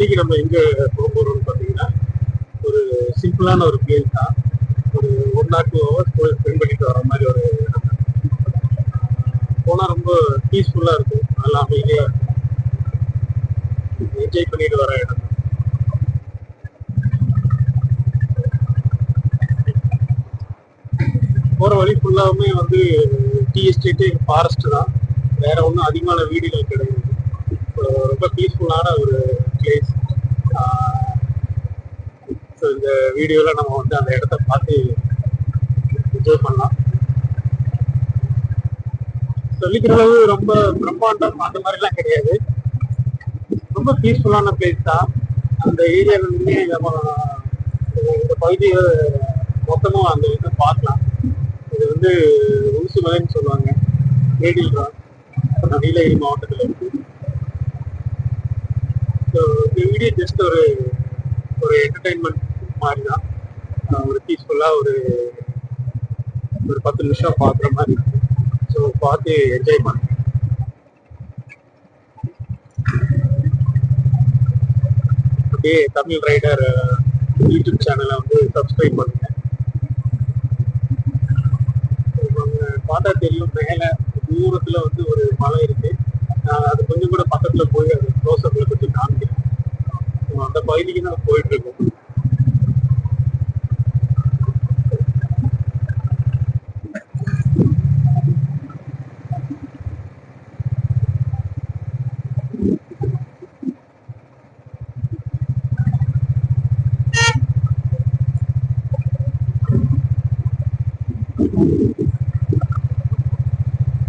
இன்னைக்கு நம்ம எங்க போக போறோம்னு பாத்தீங்கன்னா ஒரு சிம்பிளான ஒரு பிளேஸ் தான். ஒரு 1 or 2 hours போய் ஸ்பெண்ட் பண்ணிட்டு வர மாதிரி ஒரு இடம். போனா ரொம்ப பீஸ்ஃபுல்லா இருக்கும், நல்லா அமைதியா இருக்கும், என்ஜாய் பண்ணிட்டு வர இடம். போற வழி ஃபுல்லாவுமே வந்து டீ எஸ்டேட்டு, ஃபாரஸ்ட் தான். வேற ஒன்றும் அதிகமான வீடுகள் கிடையாது. ரொம்ப பீஸ்ஃபுல்லான ஒரு பிளேஸ். ஸோ இந்த வீடியோவில் நம்ம வந்து அந்த இடத்த பார்த்து என்ஜாய் பண்ணலாம். சொல்லிக்கிற அளவு ரொம்ப பிரம்மாண்டம் அந்த மாதிரிலாம் கிடையாது, ரொம்ப பீஸ்ஃபுல்லான பிளேஸ் தான். அந்த ஏரியாவிலுமே நம்ம இந்த பகுதியை மொத்தமும் அந்த இதை பார்க்கலாம். இது வந்து ஊசிமலைன்னு சொல்லுவாங்க, ஏடில் தான், நீலகிரி மாவட்டத்தில் இருக்கு. ஸோ இந்த வீடியோ ஜஸ்ட் ஒரு என்டர்டைன்மெண்ட் மாதிரி தான். ஒரு பீஸ்ஃபுல்லாக ஒரு 10 நிமிஷம் பார்க்குற மாதிரி இருக்கு. ஸோ பார்த்து என்ஜாய் பண்ணுங்க. அப்படியே தமிழ் ரைடர் யூடியூப் சேனலை வந்து சப்ஸ்கிரைப் பண்ணுங்க. பார்த்தா தெரியும், மேலே தூரத்தில் வந்து ஒரு மலை இருக்கு. அது கொஞ்சம் கூட பக்கத்துல போய் அது க்ளோஸ்அப்ல கொஞ்சம் காமிக்கிறேன். அந்த பகுதிக்கு தான் போயிட்டு இருக்கோம்.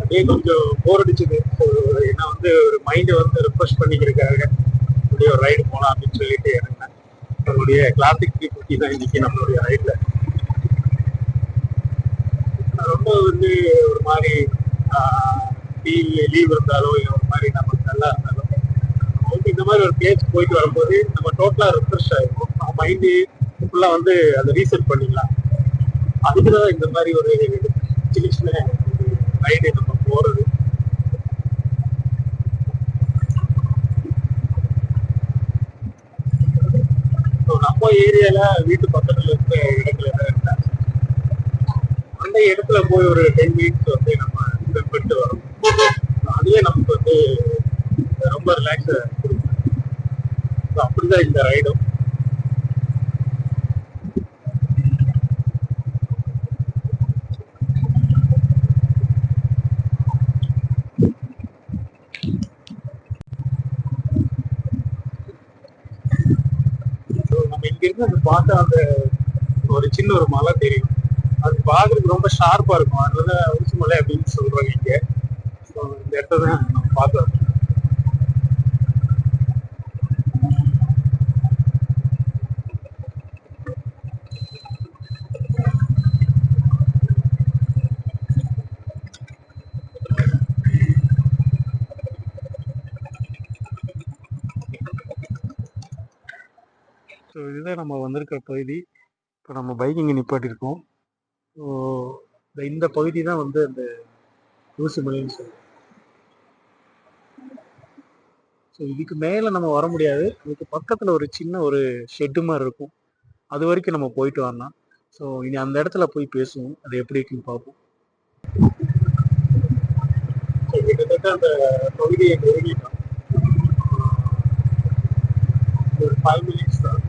அப்படியே கொஞ்சம் போர் அடிச்சது. ஏன்னா வந்து ஒரு மைண்டை வந்து ரெஃப்ரெஷ் பண்ணிக்கிறதுக்காக அப்படியே ஒரு ரைடு போகலாம் அப்படின்னு சொல்லிட்டு இறங்கினேன். நம்மளுடைய கிளாசிக் 350 தான் இன்னைக்கு நம்மளுடைய ரைட்ல. ரொம்ப வந்து ஒரு மாதிரி லீவ் இருந்தாலோ இல்லை ஒரு மாதிரி நமக்கு நல்லா இருந்தாலும் வந்து இந்த மாதிரி ஒரு பிளேஸ் போயிட்டு வரும்போது நம்ம டோட்டலா ரெஃப்ரெஷ் ஆகிடும். நம்ம மைண்டு ஃபுல்லாக வந்து அதை ரீசெட் பண்ணிக்கலாம். அதுக்குதான் இந்த மாதிரி ஒரு சின்ன சின்ன ரைடு நம்ம போறது. நம்ம ஏரியால வீட்டு பக்கத்துல இருக்க இடத்துல என்ன இருந்தா அந்த இடத்துல போய் ஒரு 10 மினிட்ஸ் வந்து நம்ம ஸ்பெண்ட் பண்ணிட்டு வரோம். அதுவே நமக்கு வந்து ரொம்ப ரிலாக்ஸ் கொடுக்கும். அப்படிதான் இந்த ரைடும். நம்ம இங்க இருந்து அந்த பார்த்தா அந்த ஒரு சின்ன ஒரு மலை தெரியும். அது பார்க்கறதுக்கு ரொம்ப ஷார்ப்பா இருக்கும், அதனால ஊசி மலை அப்படின்னு சொல்றாங்க இங்க. இந்த இடத்த தான் நம்ம பார்த்தோம். ஸோ இதுதான் நம்ம வந்திருக்கிற பகுதி. இப்போ நம்ம பைக் இங்கே நிப்பாட்டியிருக்கோம். ஸோ இந்த பகுதி தான் வந்து அந்த ஊசிமலைன்னு சொல்லுவோம். ஸோ இதுக்கு மேலே நம்ம வர முடியாது. இதுக்கு பக்கத்தில் ஒரு சின்ன ஒரு ஷெட்டு மாதிரி இருக்கும், அது வரைக்கும் நம்ம போயிட்டு வரலாம். ஸோ இனி அந்த இடத்துல போய் பேசுவோம், அது எப்படி இருக்குன்னு பார்ப்போம். ஸோ கிட்டத்தட்ட அந்த பகுதியை நெருங்கிட்டோம். ஒரு 5 மினிட்ஸ் தான்.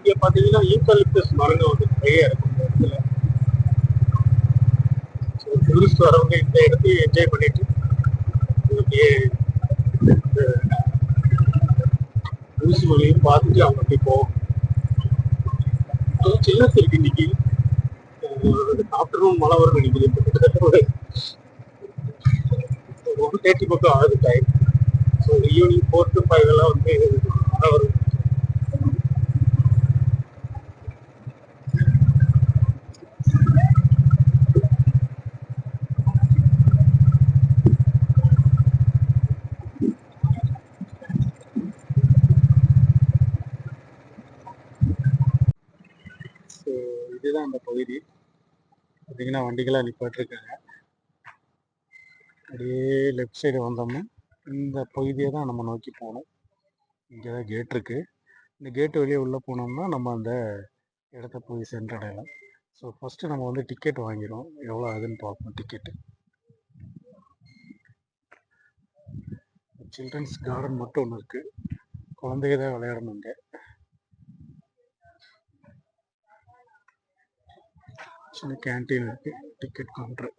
இங்க பாத்தீங்கன்னா யூக்கலிப்டஸ் மரங்கள் வந்து நிறைய இருக்கும் இந்த இடத்துல. டூரிஸ்ட் வரவங்க இந்த இடத்தையும் என்ஜாய் பண்ணிட்டு அப்படியே ஊசி மலையும் பார்த்துட்டு அவங்க அப்படி போவோம். சில்னஸ் இருக்கு இன்னைக்கு. ஆஃப்டர்நூன் மழை வரும் நினைக்குது. கிட்டத்தட்ட ஒரு 1:30 பக்கம் ஆகுது டைம். ஸோ ஈவினிங் 4 to 5 எல்லாம் வந்து மழை வரும். தான் அந்த பகுதி. பார்த்தீங்கன்னா வண்டிகளாக நிப்பாட்டிருக்காங்க. அப்படியே லெஃப்ட் சைடு வந்தோம்னா இந்த பகுதியை தான் நம்ம நோக்கி போகணும். இங்கே தான் கேட் இருக்குது. இந்த கேட்டு வெளியே உள்ளே போனோம்னா நம்ம அந்த இடத்த போய் சென்றடையலாம். ஸோ ஃபஸ்ட்டு நம்ம வந்து டிக்கெட் வாங்கிடுவோம். எவ்வளோ ஆகுதுன்னு பார்ப்போம் டிக்கெட்டு. சில்ட்ரன்ஸ் கார்டன் மட்டும் ஒன்று இருக்குது. குழந்தைங்க தான் விளையாடணுங்க. சின்ன கேன்டீன் இருக்குது. Ticket counter.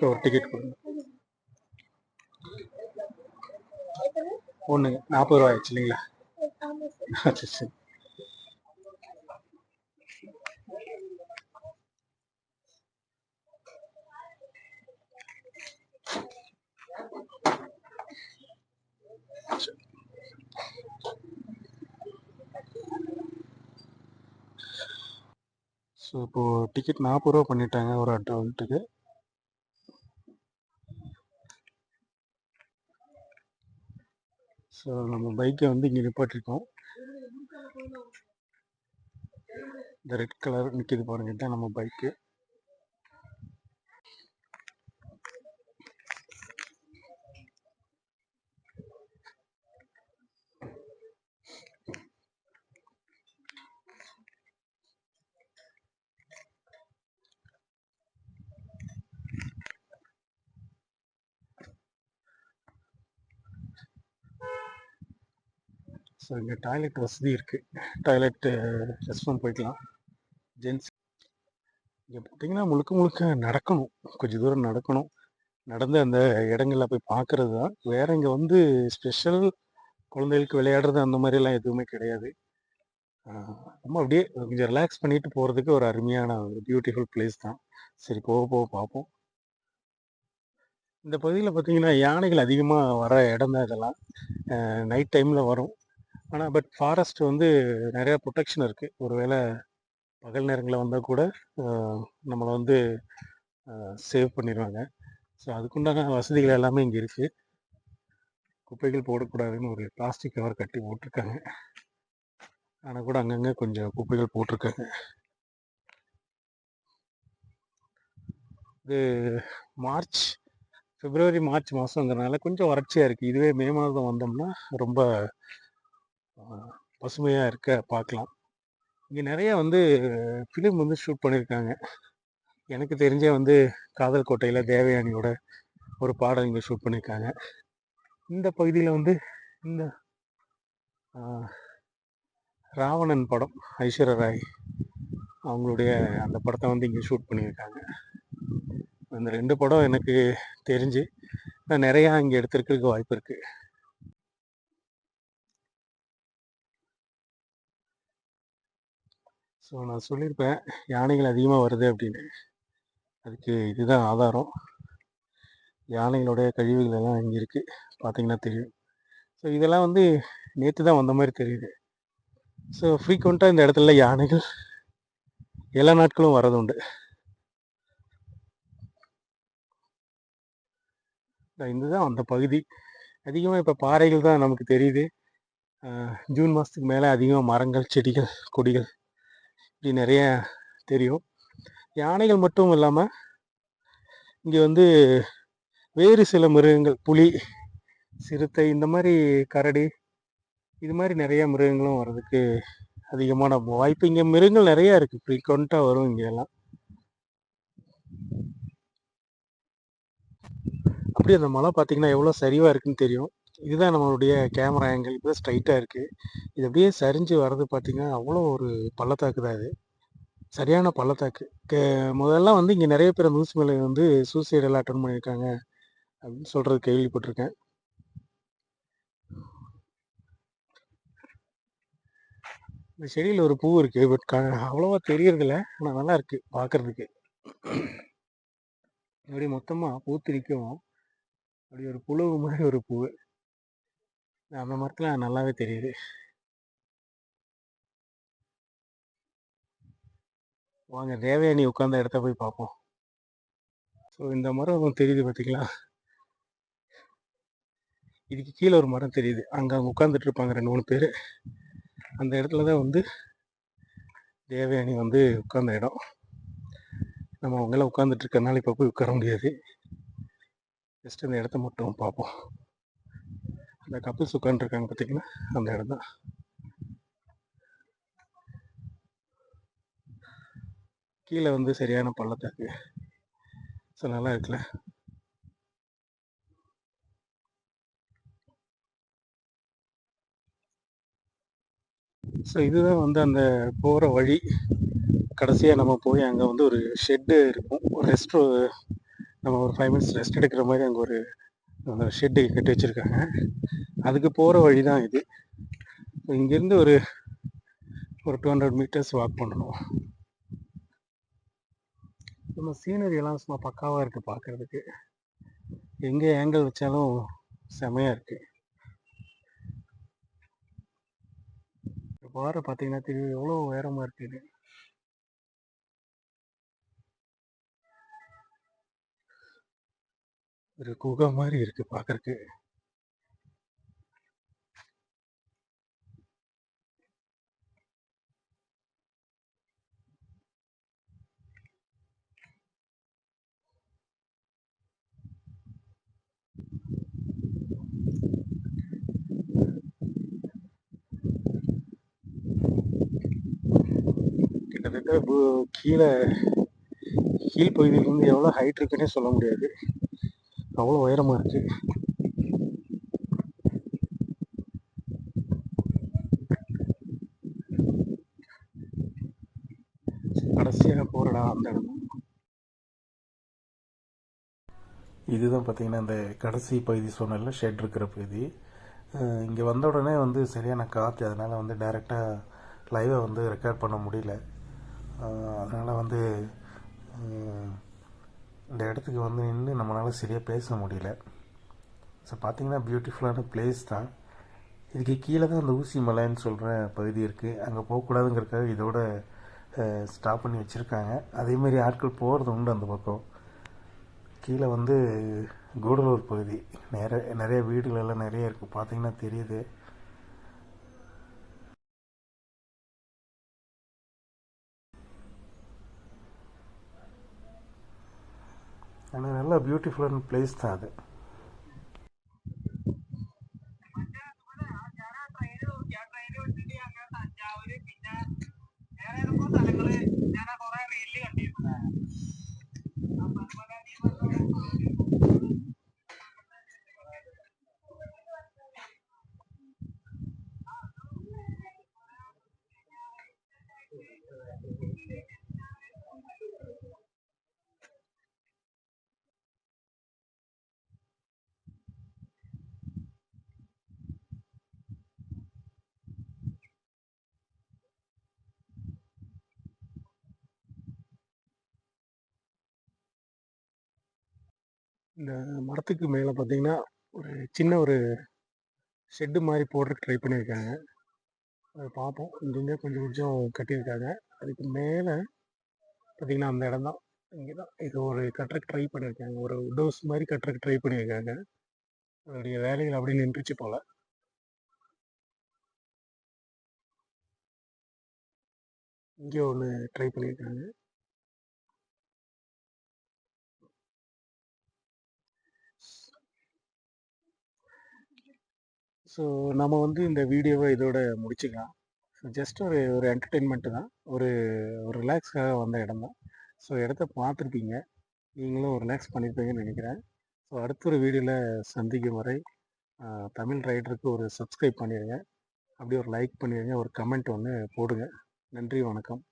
ஒரு டிக்கெட் கொடுங்க. ஒன்றுங்க 40 ரூபா ஆயிடுச்சு இல்லைங்களா? சரி சரி. ஸோ இப்போது டிக்கெட் 40 ரூபா பண்ணிட்டாங்க ஒரு அடல்ட்டுக்கு. ஸோ நம்ம பைக்கை வந்து இங்கே நிப்பாட்டிருக்கோம். இந்த ரெட் கலர் நிற்கிது பாருங்க, தான் நம்ம பைக்கு. ஸோ இங்கே டாய்லெட் வசதி இருக்குது. டாய்லெட்டு ரெஸ்ட் ரூம் போய்க்கலாம். ஜென்ஸ் இங்கே பார்த்தீங்கன்னா முழுக்க முழுக்க நடக்கணும். கொஞ்சம் தூரம் நடக்கணும். நடந்து அந்த இடங்களில் போய் பார்க்குறது தான். வேறு இங்கே வந்து ஸ்பெஷல் குழந்தைகளுக்கு விளையாடுறது அந்த மாதிரிலாம் எதுவுமே கிடையாது. ரொம்ப அப்படியே கொஞ்சம் ரிலாக்ஸ் பண்ணிட்டு போகிறதுக்கு ஒரு அருமையான ஒரு பியூட்டிஃபுல் பிளேஸ் தான். சரி, போக போக பார்ப்போம். இந்த பகுதியில் பார்த்தீங்கன்னா யானைகள் அதிகமாக வர இடம் தான் இதெல்லாம். நைட் டைமில் வரும். ஆனால் பட் ஃபாரஸ்ட் வந்து நிறையா ப்ரொடெக்ஷன் இருக்குது. ஒருவேளை பகல் நேரங்களில் வந்தால் கூட நம்மளை வந்து சேவ் பண்ணிடுவாங்க. ஸோ அதுக்குண்டான வசதிகள் எல்லாமே இங்கே இருக்குது. குப்பைகள் போடக்கூடாதுன்னு ஒரு பிளாஸ்டிக் கவர் கட்டி போட்டிருக்காங்க. ஆனால் கூட அங்கங்கே கொஞ்சம் குப்பைகள் போட்டிருக்காங்க. இது பிப்ரவரி மார்ச் மாதங்கிறனால கொஞ்சம் வறட்சியாக இருக்குது. இதுவே மே மாதம் வந்தோம்னா ரொம்ப பசுமையாக இருக்க பார்க்கலாம். இங்கே நிறையா வந்து ஃபிலிம் வந்து ஷூட் பண்ணியிருக்காங்க. எனக்கு தெரிஞ்ச வந்து காதல் கோட்டையில் தேவயானியோட ஒரு பாடல் இங்கே ஷூட் பண்ணியிருக்காங்க. இந்த பகுதியில் வந்து இந்த ராவணன் படம், ஐஸ்வர்யா ராய் அவங்களுடைய அந்த படத்தை வந்து இங்கே ஷூட் பண்ணியிருக்காங்க. அந்த 2 படம் எனக்கு தெரிஞ்சு நிறையா இங்கே எடுத்துருக்கிறதுக்கு வாய்ப்பு இருக்குது. ஸோ நான் சொல்லியிருப்பேன் யானைகள் அதிகமாக வருது அப்படின்னு. அதுக்கு இதுதான் ஆதாரம். யானைகளுடைய கழிவுகள் எல்லாம் இங்கே இருக்குது, பார்த்தீங்கன்னா தெரியும். ஸோ இதெல்லாம் வந்து நேற்று தான் வந்த மாதிரி தெரியுது. ஸோ ஃப்ரீக்வெண்ட்டாக இந்த இடத்துல யானைகள் எல்லா நாட்களும் வரது உண்டு. இதுதான் அந்த பகுதி. அதிகமாக இப்போ பாறைகள் தான் நமக்கு தெரியுது. ஜூன் மாதத்துக்கு மேலே அதிகமாக மரங்கள், செடிகள், கொடிகள் இப்படி நிறைய தெரியும். யானைகள் மட்டும் இல்லாமல் இங்கே வந்து வேறு சில மிருகங்கள், புலி, சிறுத்தை, இந்த மாதிரி கரடி, இது மாதிரி நிறைய மிருகங்களும் வர்றதுக்கு அதிகமான வாய்ப்பு. இங்கே மிருகங்கள் நிறையா இருக்குது, ஃப்ரீக்வெண்ட்டாக வரும் இங்கே எல்லாம். அப்படியே அந்த மலை பார்த்தீங்கன்னா எவ்வளோ சரிவாக இருக்குன்னு தெரியும். இதுதான் நம்மளுடைய கேமரா ஆங்கிள். இப்போ ஸ்ட்ரைட்டாக இருக்குது. இது அப்படியே சரிஞ்சு வர்றது பார்த்தீங்கன்னா அவ்வளோ ஒரு பள்ளத்தாக்கு தான் இது. சரியான பள்ளத்தாக்கு. முதல்லாம் வந்து இங்கே நிறைய பேர் நியூஸ் மேலே வந்து சூசைட் எல்லாம் அட்டன் பண்ணியிருக்காங்க அப்படின்னு சொல்கிறது கேள்விப்பட்டிருக்கேன். இந்த செடியில் ஒரு பூ இருக்குது, பட் அவ்வளோவா தெரியறதில்ல. ஆனால் நல்லா இருக்குது பார்க்குறதுக்கு. அப்படி மொத்தமாக பூத்து நிற்கவும் அப்படி ஒரு புழுவு மாதிரி ஒரு பூ அந்த மரத்தில் நல்லாவே தெரியுது. வாங்க தேவயானி உட்காந்த இடத்த போய் பார்ப்போம். ஸோ இந்த மரம் தெரியுது பார்த்தீங்களா? இதுக்கு கீழே ஒரு மரம் தெரியுது, அங்கே உட்காந்துட்டு இருப்பாங்க 2-3 பேர். அந்த இடத்துல தான் வந்து தேவயானி வந்து உட்கார்ந்த இடம். நம்ம அவங்கெல்லாம் உட்காந்துட்டு இருக்கறனால இப்போ போய் உட்கார முடியாது. ஜஸ்ட் அந்த இடத்த மட்டும் பார்ப்போம். அந்த கப்பிள்ஸ் உட்காந்துருக்காங்க பார்த்தீங்கன்னா, அந்த இடம் தான். கீழே வந்து சரியான பள்ளத்தாக்கு. ஸோ நல்லா இருக்குல்ல. ஸோ இதுதான் வந்து அந்த போகிற வழி. கடைசியாக நம்ம போய் அங்கே வந்து ஒரு ஷெட்டு இருக்கும், ஒரு நம்ம ஒரு 5 மினிட்ஸ் ரெஸ்ட் எடுக்கிற மாதிரி அங்கே ஒரு ஷெட்டு கட்டி வச்சுருக்காங்க. அதுக்கு போகிற வழி தான் இது. இங்கேருந்து ஒரு 200 மீட்டர்ஸ் வாக் பண்ணணும். நம்ம சீனரி எல்லாம் சும்மா பக்காவாக இருக்குது பார்க்குறதுக்கு. எங்கே ஆங்கிள் வச்சாலும் செமையாக இருக்குது. பாறை பார்த்தீங்கன்னா தெரியும் எவ்வளோ உயரமாக இருக்குது. ஒரு குகை மாதிரி இருக்குது பார்க்குறக்கு. கிட்டத்தட்ட கீழே கீழ் பகுதியிலேருந்து எவ்வளோ ஹைட் இருக்குன்னே சொல்ல முடியாது, அவ்வளோ உயரமாக இருக்குது. கடைசியாக போகிறடா அந்த இடம். இதுதான் பார்த்தீங்கன்னா இந்த கடைசி பகுதி சொன்னல ஷெட் இருக்கிற பகுதி. இங்கே வந்த உடனே வந்து சரியான காற்று, அதனால் வந்து டைரெக்டாக லைவை வந்து ரெக்கார்ட் பண்ண முடியல. அதனால் வந்து இந்த இடத்துக்கு வந்து நின்று நம்மளால் சரியாக பேச முடியல. ஸோ பார்த்திங்கன்னா பியூட்டிஃபுல்லான பிளேஸ் தான். இதுக்கு கீழே தான் அந்த ஊசி மலைன்னு சொல்கிற பகுதி இருக்குது. அங்கே போகக்கூடாதுங்கிறதுக்காக இதோட ஸ்டாப் பண்ணி வச்சுருக்காங்க. அதேமாரி ஆட்கள் போகிறது உண்டு அந்த பக்கம். கீழே வந்து கூடலூர் பகுதி, நிறைய வீடுகள் எல்லாம் நிறைய இருக்குது, பார்த்தீங்கன்னா தெரியுது. ஆனால் நல்லா பியூட்டிஃபுல்லான பிளேஸ் தான் அது. இந்த மரத்துக்கு மேலே பார்த்தீங்கன்னா ஒரு சின்ன ஒரு ஷெட்டு மாதிரி போடுறதுக்கு ட்ரை பண்ணியிருக்காங்க. அதை பார்ப்போம். இங்கேருந்தே கொஞ்சம் கொஞ்சம் கட்டியிருக்காங்க. அதுக்கு மேலே பார்த்தீங்கன்னா அந்த இடம் தான். இங்கே தான் இது ஒரு கட்டுறக்கு ட்ரை பண்ணியிருக்காங்க, ஒரு டோஸ் மாதிரி கட்டுறக்கு ட்ரை பண்ணியிருக்காங்க. அதோடைய வேலைகள் அப்படி நின்றுச்சு போல். இங்கே ஒன்று ட்ரை பண்ணியிருக்காங்க. ஸோ நம்ம வந்து இந்த வீடியோவை இதோட முடிச்சுக்கலாம். ஸோ ஜஸ்ட் ஒரு ஒரு என்டர்டெயின்மெண்ட்டு தான், ஒரு ஒரு ரிலாக்ஸ்க்காக வந்த இடம் தான். ஸோ இடத்த பார்த்துருப்பீங்க, நீங்களும் ரிலாக்ஸ் பண்ணியிருப்பீங்கன்னு நினைக்கிறேன். ஸோ அடுத்த ஒரு வீடியோவில் சந்திக்கும் வரை தமிழ் ரைடருக்கு ஒரு சப்ஸ்கிரைப் பண்ணிடுங்க, அப்படியே ஒரு லைக் பண்ணிடுங்க, ஒரு கமெண்ட் ஒன்று போடுங்க. நன்றி, வணக்கம்.